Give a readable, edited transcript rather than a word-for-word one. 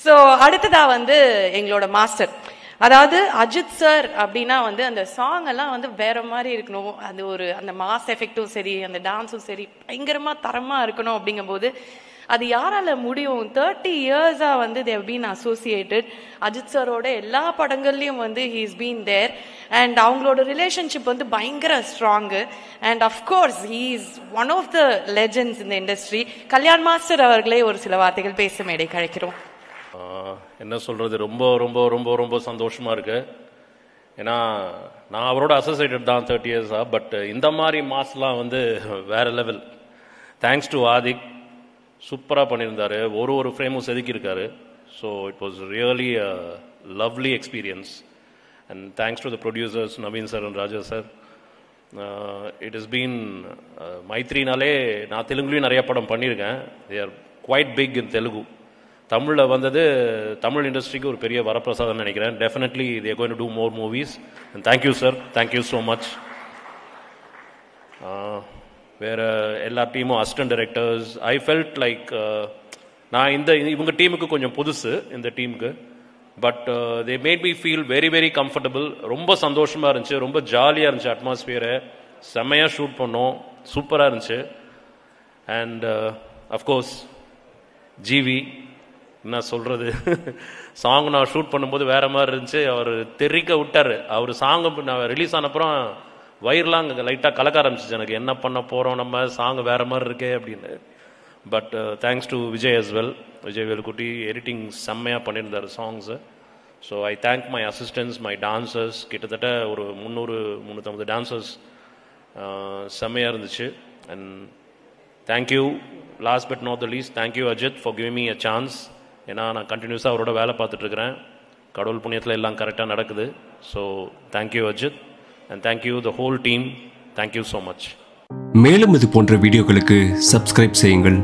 So அடுத்ததா வந்து எங்களோட மாஸ்டர், அதாவது அஜித் சார் அப்படின்னா வந்து அந்த சாங் எல்லாம் வந்து வேற மாதிரி இருக்கணும், அது ஒரு அந்த மாஸ் எஃபெக்டும் சரி, அந்த டான்ஸும் சரி பயங்கரமா தரமா இருக்கணும். அப்படிங்கும்போது அது யாரால முடியும்? 30 இயர்ஸா வந்து they have been associated. Ajith சாரோட எல்லா படங்கள்லயும் வந்து he has been there and அவங்களோட ரிலேஷன்ஷிப் வந்து பயங்கர strong. And of course he is one of the legends in the industry. Kalyan master அவர்களே ஒரு சில வார்த்தைகள் பேச மேடை கழிக்கிறோம். என்ன சொல்கிறது, ரொம்ப ரொம்ப ரொம்ப ரொம்ப சந்தோஷமாக இருக்குது. ஏன்னா நான் அவரோட அசோசியேட்டட் தான் 30 இயர்ஸாக. பட் இந்த மாதிரி மாஸ்லாம் வந்து வேறு லெவல். தேங்க்ஸ் டு ஆதிக், சூப்பராக பண்ணியிருந்தார், ஒரு ஃப்ரேமும் செதுக்கியிருக்காரு. So it was really a lovely experience. And thanks to the producers Naveen sir and Raja sir. It is been மைத்ரினாலே நான் தெலுங்குலேயும் நிறைய படம் பண்ணியிருக்கேன். They are quite big in Telugu. தமிழில் வந்தது தமிழ் இண்டஸ்ட்ரிக்கு ஒரு பெரிய வரப்பிரசாதம் நினைக்கிறேன். Definitely they are going to do more movies. And thank you sir, thank you so much. வேறு எல்லா டீமும் assistant directors, I felt like நான் இவங்க டீமுக்கு கொஞ்சம் புதுசு, இந்த டீமுக்கு. But they made me feel very very comfortable. ரொம்ப சந்தோஷமாக இருந்துச்சு, ரொம்ப ஜாலியாக இருந்துச்சு. அட்மாஸ்பியரை செம்மையாக ஷூட் பண்ணோம், சூப்பராக இருந்துச்சு. அண்ட் அஃப்கோர்ஸ் ஜிவி, என்ன சொல்கிறது, சாங் நான் ஷூட் பண்ணும்போது வேறு மாதிரி இருந்துச்சு. அவர் தெரிக்க விட்டார். அவர் சாங்கு நான் ரிலீஸ் ஆனப்புறம் வயிறுலாம் அங்கே லைட்டாக கலக்க ஆரம்பிச்சிச்சு எனக்கு. என்ன பண்ண போகிறோம் நம்ம, சாங் வேறு மாதிரி இருக்கே அப்படின்னு. But thanks to Vijay as well, Vijay Velukutty editing செம்மையாக பண்ணியிருந்தார் songs. So I thank my assistants, my dancers. கிட்டத்தட்ட ஒரு 300-350 டான்சர்ஸ். செம்மையாக இருந்துச்சு. And thank you, last but not the least, thank you Ajith for giving me a chance. ஏன்னா நான் கண்டினியூஸாக அவரோட வேலை பார்த்துட்ருக்கிறேன். கடவுள் புண்ணியத்தில் எல்லாம் கரெக்டாக நடக்குது. So thank you Ajith and thank you the whole team. Thank you so much. மேலும் இது போன்ற வீடியோக்களுக்கு சப்ஸ்கிரைப் செய்யுங்கள்.